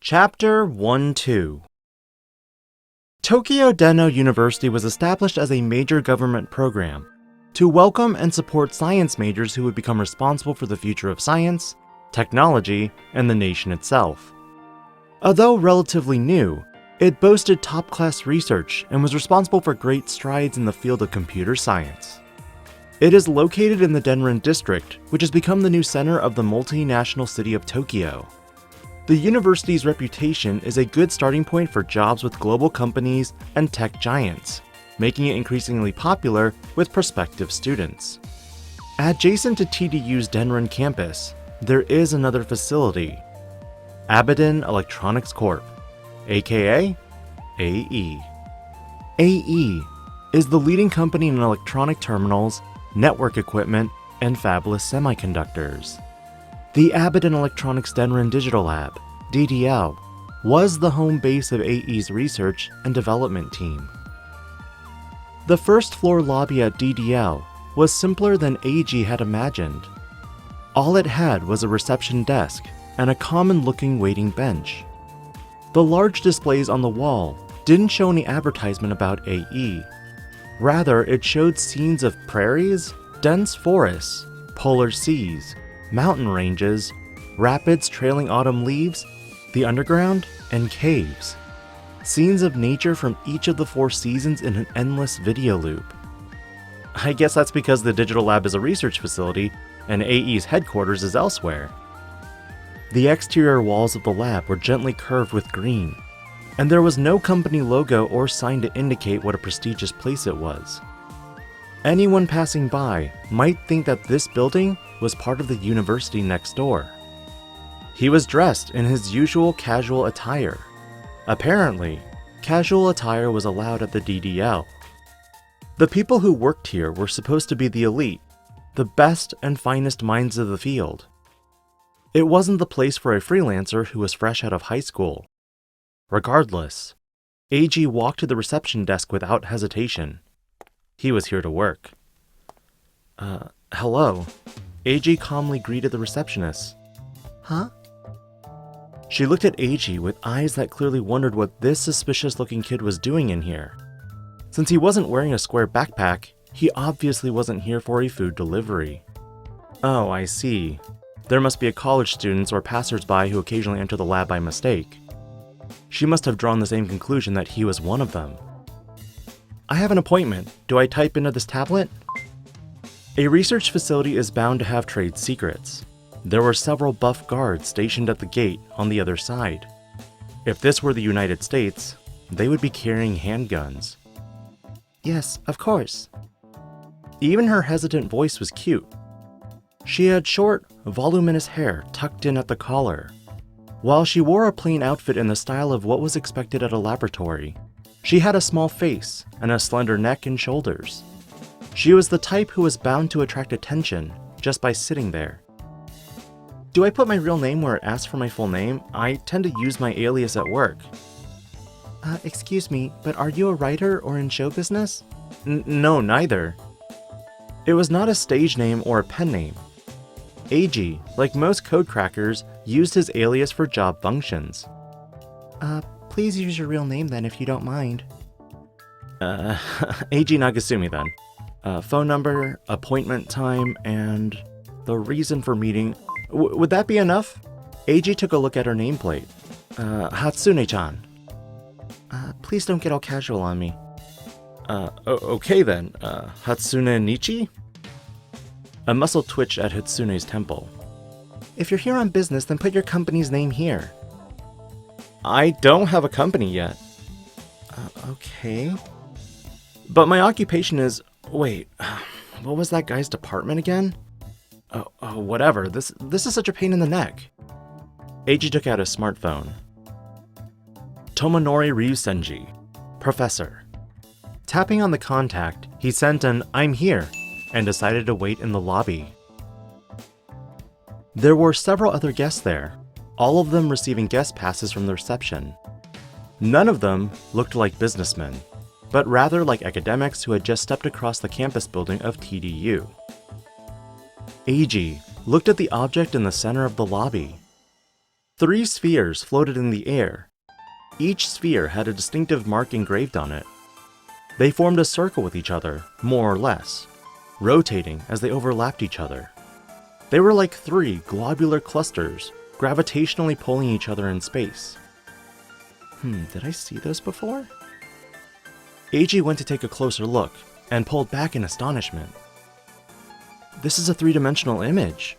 Chapter 1-2 Tokyo Denno University was established as a major government program to welcome and support science majors who would become responsible for the future of science, technology, and the nation itself. Although relatively new, it boasted top-class research and was responsible for great strides in the field of computer science. It is located in the Denrin district, which has become the new center of the multinational city of Tokyo. The university's reputation is a good starting point for jobs with global companies and tech giants, making it increasingly popular with prospective students. Adjacent to TDU's Denrin campus, there is another facility, Abaddon Electronics Corp., aka AE. AE is the leading company in electronic terminals, network equipment, and fabless semiconductors. The Abaddon Electronics Denrin Digital Lab, DDL, was the home base of AE's research and development team. The first floor lobby at DDL was simpler than AG had imagined. All it had was a reception desk and a common-looking waiting bench. The large displays on the wall didn't show any advertisement about AE. Rather, it showed scenes of prairies, dense forests, polar seas, mountain ranges, rapids trailing autumn leaves, the underground, and caves. Scenes of nature from each of the 4 seasons in an endless video loop. I guess that's because the Digital Lab is a research facility and AE's headquarters is elsewhere. The exterior walls of the lab were gently curved with green, and there was no company logo or sign to indicate what a prestigious place it was. Anyone passing by might think that this building was part of the university next door. He was dressed in his usual casual attire. Apparently, casual attire was allowed at the DDL. The people who worked here were supposed to be the elite, the best and finest minds of the field. It wasn't the place for a freelancer who was fresh out of high school. Regardless, AG walked to the reception desk without hesitation. He was here to work. Hello. AG calmly greeted the receptionist. Huh? She looked at AG with eyes that clearly wondered what this suspicious-looking kid was doing in here. Since he wasn't wearing a square backpack, he obviously wasn't here for a food delivery. Oh, I see. There must be college students or passers-by who occasionally enter the lab by mistake. She must have drawn the same conclusion that he was one of them. I have an appointment. Do I type into this tablet? A research facility is bound to have trade secrets. There were several buff guards stationed at the gate on the other side. If this were the United States, they would be carrying handguns. Yes, of course. Even her hesitant voice was cute. She had short, voluminous hair tucked in at the collar. While she wore a plain outfit in the style of what was expected at a laboratory, she had a small face and a slender neck and shoulders. She was the type who was bound to attract attention just by sitting there. Do I put my real name where it asks for my full name? I tend to use my alias at work. Excuse me, but are you a writer or in show business? No, neither. It was not a stage name or a pen name. AG, like most code crackers, used his alias for job functions. Please use your real name then if you don't mind. AG Nagasumi then. Phone number, appointment time, and the reason for meeting. Would that be enough? AG took a look at her nameplate. Hatsune-chan. Please don't get all casual on me. Okay then. Hatsune Nichi? A muscle twitched at Hitsune's temple. If you're here on business, then put your company's name here. I don't have a company yet. Okay. But my occupation is... Wait, what was that guy's department again? Oh, whatever. This is such a pain in the neck. Eiji took out his smartphone. Tomonori Ryusenji, Professor. Tapping on the contact, he sent an "I'm here" and decided to wait in the lobby. There were several other guests there, all of them receiving guest passes from the reception. None of them looked like businessmen, but rather like academics who had just stepped across the campus building of TDU. Eiji looked at the object in the center of the lobby. 3 spheres floated in the air. Each sphere had a distinctive mark engraved on it. They formed a circle with each other, more or less, rotating as they overlapped each other. They were like 3 globular clusters, gravitationally pulling each other in space. Did I see those before? Eiji went to take a closer look, and pulled back in astonishment. This is a 3-dimensional image.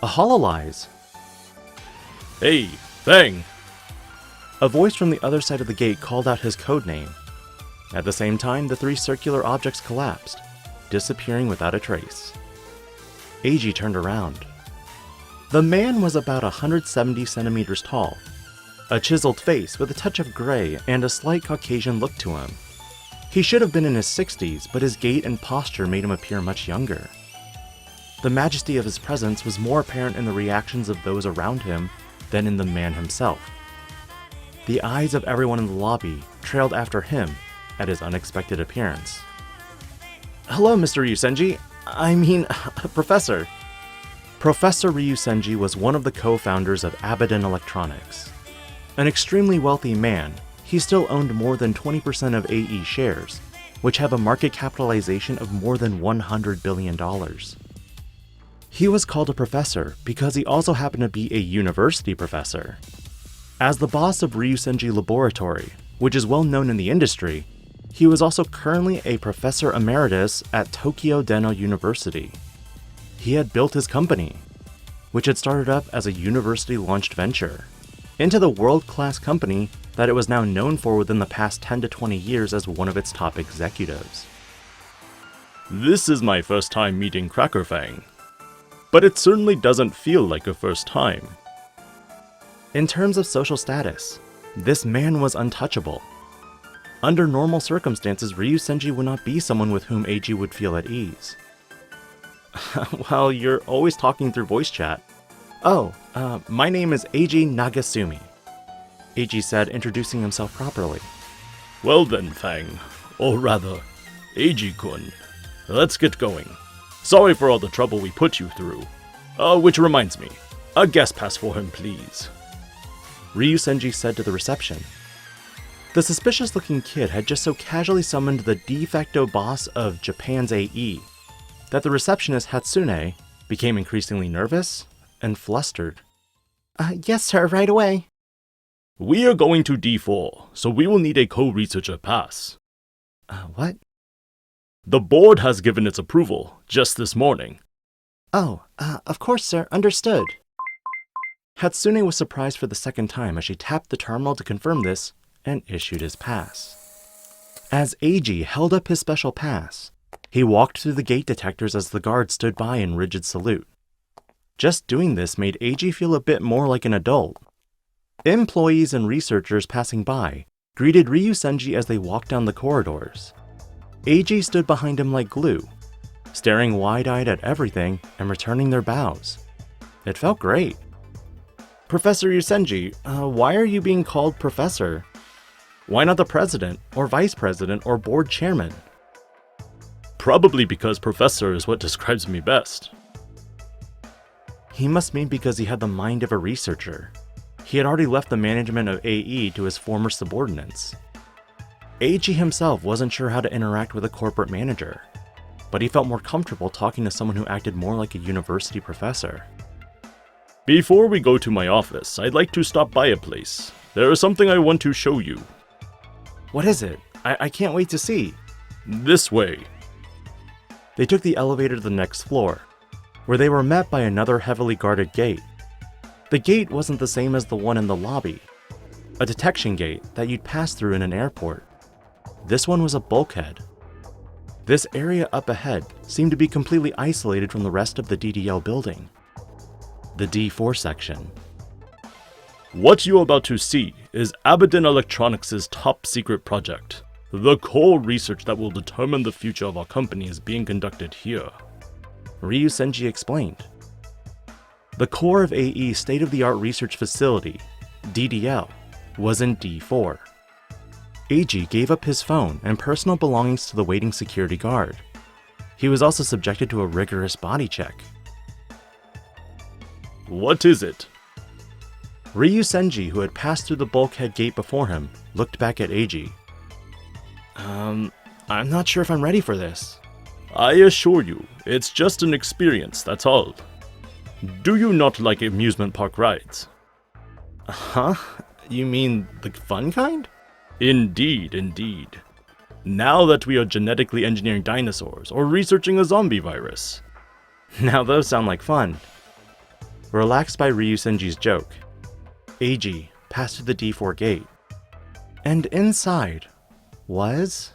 A HoloLyze. Hey, Fang! A voice from the other side of the gate called out his code name. At the same time, the 3 circular objects collapsed, disappearing without a trace. Eiji turned around. The man was about 170 centimeters tall, a chiseled face with a touch of gray and a slight Caucasian look to him. He should have been in his 60s, but his gait and posture made him appear much younger. The majesty of his presence was more apparent in the reactions of those around him than in the man himself. The eyes of everyone in the lobby trailed after him at his unexpected appearance. Hello, Mr. Ryusenji. Professor. Professor Ryusenji was one of the co-founders of Abaddon Electronics. An extremely wealthy man, he still owned more than 20% of AE shares, which have a market capitalization of more than $100 billion. He was called a professor because he also happened to be a university professor. As the boss of Ryusenji Laboratory, which is well known in the industry, he was also currently a professor emeritus at Tokyo Deno University. He had built his company, which had started up as a university-launched venture, into the world-class company that it was now known for within the past 10 to 20 years as one of its top executives. This is my first time meeting Crackerfang, but it certainly doesn't feel like a first time. In terms of social status, this man was untouchable. Under normal circumstances, Ryusenji would not be someone with whom Eiji would feel at ease. Well, you're always talking through voice chat. Oh, my name is Eiji Nagasumi, Eiji said, introducing himself properly. Well then, Fang, or rather, Eiji-kun. Let's get going. Sorry for all the trouble we put you through. Which reminds me, a guest pass for him, please. Ryusenji said to the reception. The suspicious-looking kid had just so casually summoned the de facto boss of Japan's AE that the receptionist Hatsune became increasingly nervous and flustered. Yes, sir, right away. We are going to D4, so we will need a co-researcher pass. What? The board has given its approval just this morning. Oh, of course, sir, understood. Hatsune was surprised for the second time as she tapped the terminal to confirm this and issued his pass. As Eiji held up his special pass, he walked through the gate detectors as the guard stood by in rigid salute. Just doing this made Eiji feel a bit more like an adult. Employees and researchers passing by greeted Ryusenji as they walked down the corridors. Eiji stood behind him like glue, staring wide-eyed at everything and returning their bows. It felt great. Professor Ryusenji, why are you being called professor? Why not the president, or vice president, or board chairman? Probably because professor is what describes me best. He must mean because he had the mind of a researcher. He had already left the management of AE to his former subordinates. Eiji himself wasn't sure how to interact with a corporate manager, but he felt more comfortable talking to someone who acted more like a university professor. Before we go to my office, I'd like to stop by a place. There is something I want to show you. What is it? I can't wait to see. This way. They took the elevator to the next floor, where they were met by another heavily guarded gate. The gate wasn't the same as the one in the lobby, a detection gate that you'd pass through in an airport. This one was a bulkhead. This area up ahead seemed to be completely isolated from the rest of the DDL building. The D4 section. What you're about to see is Abaddon Electronics' top secret project. The core research that will determine the future of our company is being conducted here. Ryusenji explained. The core of AE's state-of-the-art research facility, DDL, was in D4. Eiji gave up his phone and personal belongings to the waiting security guard. He was also subjected to a rigorous body check. What is it? Ryu Senji, who had passed through the bulkhead gate before him, looked back at Eiji. I'm not sure if I'm ready for this. I assure you, it's just an experience, that's all. Do you not like amusement park rides? Huh? You mean the fun kind? Indeed, indeed. Now that we are genetically engineering dinosaurs or researching a zombie virus. Now those sound like fun. Relaxed by Ryu Senji's joke, Eiji passed through the D4 gate. And inside was...